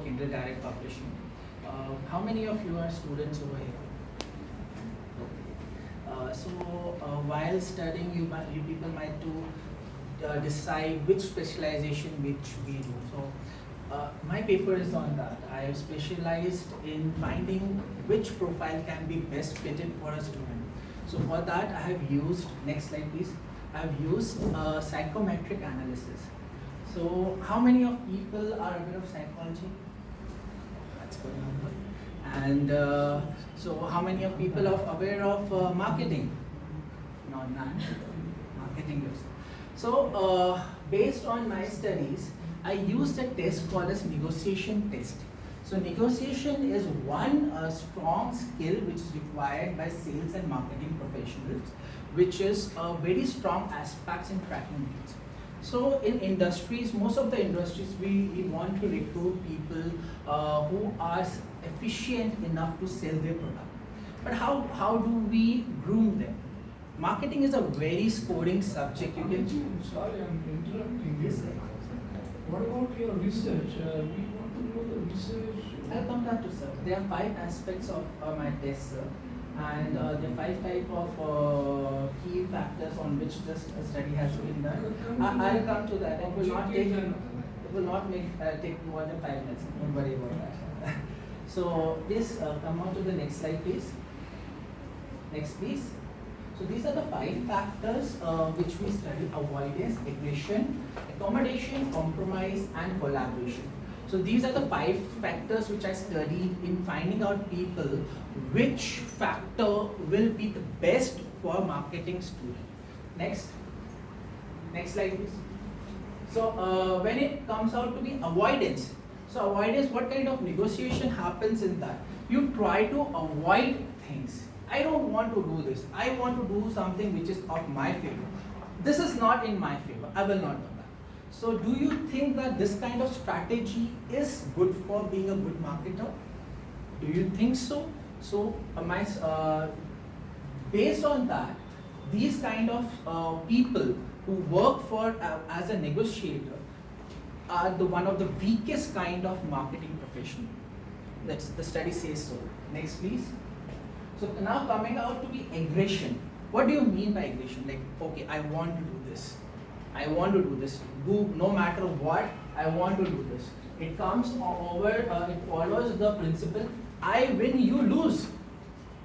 Kindle Direct Publishing. How many of you are students over here? While studying, you people might decide which specialization which we do. My paper is on that. I have specialized in finding which profile can be best fitted for a student. So for that, I have used, next slide please, I have used psychometric analysis. So how many of people are aware of psychology? That's good number. And so how many of people are aware of marketing? Not none. Marketing is. So based on my studies, I used a test called as negotiation test. So negotiation is one strong skill which is required by sales and marketing professionals, which is a very strong aspect in tracking leads. So in industries, most of the industries, we want to recruit people who are efficient enough to sell their product. But how do we groom them? Marketing is a very scoring subject. You can. Sorry, I'm interrupting you. Yes, sir. What about your research? We want to know the research. I'll come back to sir. There are 5 aspects of my test, sir, and there are 5 type of key factors on which this study has been done. I'll come to that. It will not take more than 5 minutes. Don't worry about that. So please come on to the next slide, please. Next, please. So these are the 5 factors which we study: avoidance, aggression, accommodation, compromise, and collaboration. So these are the 5 factors which I studied in finding out people which factor will be the best for marketing student. Next slide please. So when it comes out to be avoidance, so avoidance, what kind of negotiation happens in that? You try to avoid things. I don't want to do this. I want to do something which is of my favor. This is not in my favor. I will not do that. So do you think that this kind of strategy is good for being a good marketer? Do you think so? So based on that, these kind of people who work for as a negotiator are one of the weakest kind of marketing professional. That's the study says so. Next please. So now coming out to be aggression. What do you mean by aggression? Like, okay, I want to do this. I want to do this. Do no matter what, I want to do this. It comes over, it follows the principle, I win, you lose.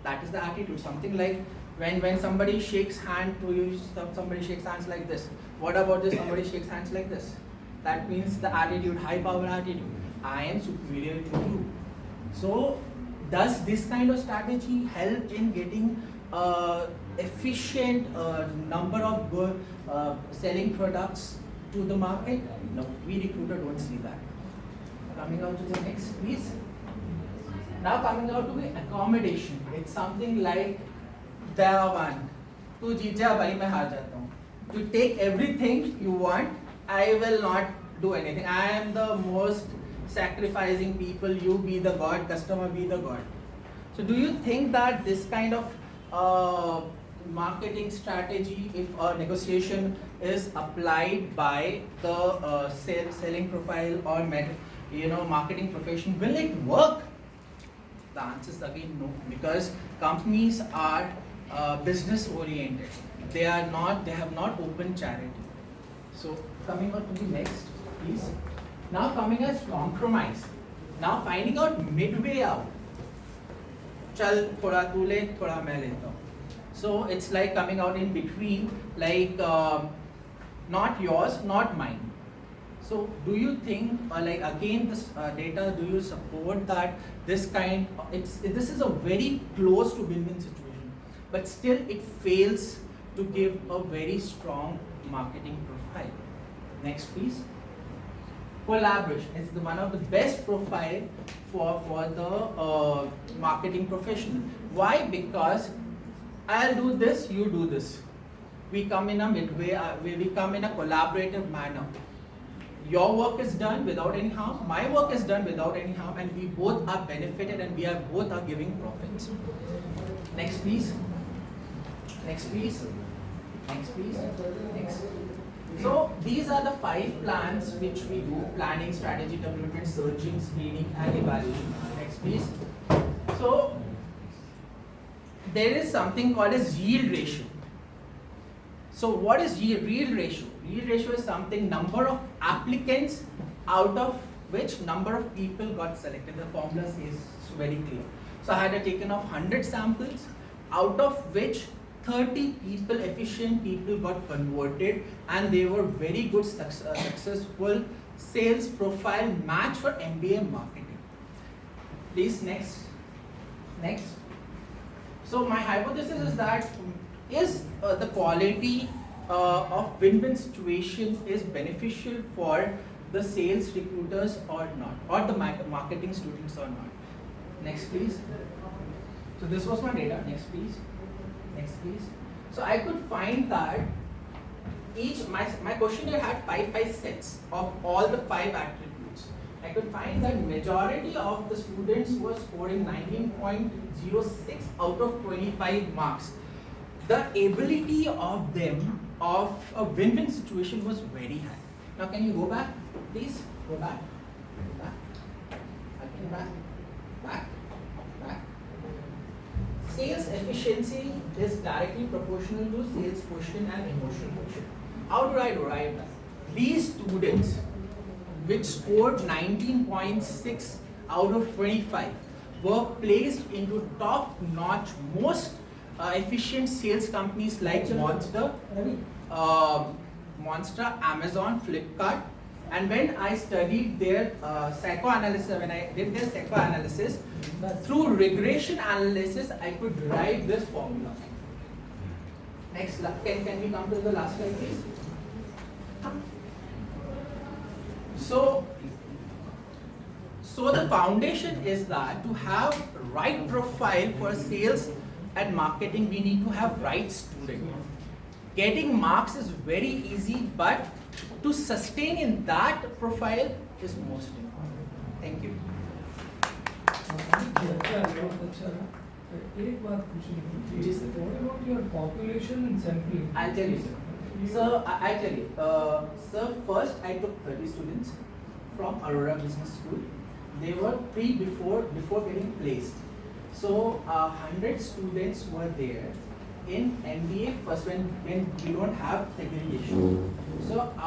That is the attitude. Something like when somebody shakes hand to you, somebody shakes hands like this. What about this? Somebody shakes hands like this. That means the attitude, high power attitude. I am superior to you. So does this kind of strategy help in getting efficient number of good selling products to the market? No, we recruiter don't see that. Coming out to the next, please. Now coming out to the accommodation. It's something like Dayavan. Tu jeeta bhai main haar jata hu. You take everything you want. I will not do anything. I am the most sacrificing people. You be the god, customer be the god. So do you think that this kind of marketing strategy, if a negotiation is applied by the selling profile or marketing profession, will it work? The answer is again no, because companies are business oriented. They have not open charity. So coming on to the next, please. Now coming as compromise. Now finding out midway out. Chal thoda tu le, thoda main leta hu. So it's like coming out in between, like not yours, not mine. So do you think, like again this data, do you support that this is a very close to win-win situation, but still it fails to give a very strong marketing profile? Next please. Collaboration is one of the best profile for the marketing professional. Why? Because I'll do this, you do this. We come in a midway, we come in a collaborative manner. Your work is done without any harm, my work is done without any harm, and we both are benefited and we are both are giving profits. Next please. Next please. Next please. Next. So these are the 5 plans which we do: planning, strategy, development, searching, screening, and evaluation. Next, please. So there is something called as yield ratio. So what is yield ratio? Yield ratio is something number of applicants out of which number of people got selected. The formula is very clear. So I had taken off 100 samples, out of which 30 people, efficient people, got converted, and they were very good, successful sales profile match for MBA marketing. Please, next. So my hypothesis is that the quality of win-win situation is beneficial for the sales recruiters or not, or the marketing students or not. Next, please. So this was my data. Next, please. So I could find that my questionnaire had five sets of all the 5 attributes. I could find that majority of the students were scoring 19.06 out of 25 marks. The ability of them of a win-win situation was very high. Now can you go back, please? Go back. Again, back. Sales efficiency is directly proportional to sales quotient and emotional quotient. How do I derive that? These students which scored 19.6 out of 25 were placed into top-notch, most efficient sales companies like Monster, Amazon, Flipkart. And when I studied their psychoanalysis, when I did their psychoanalysis, through regression analysis, I could derive this formula. Next, can we come to the last slide, please? So the foundation is that to have right profile for sales and marketing, we need to have right student. Getting marks is very easy, but to sustain in that profile is most important. Thank you. एक बात पूछनी थी, what about your population and sampling? I'll tell you, sir. So I'll tell you. Sir, first I took 30 students from Aurora Business School. They were before getting placed. So 100 students were there in MBA first when we don't have segregation. So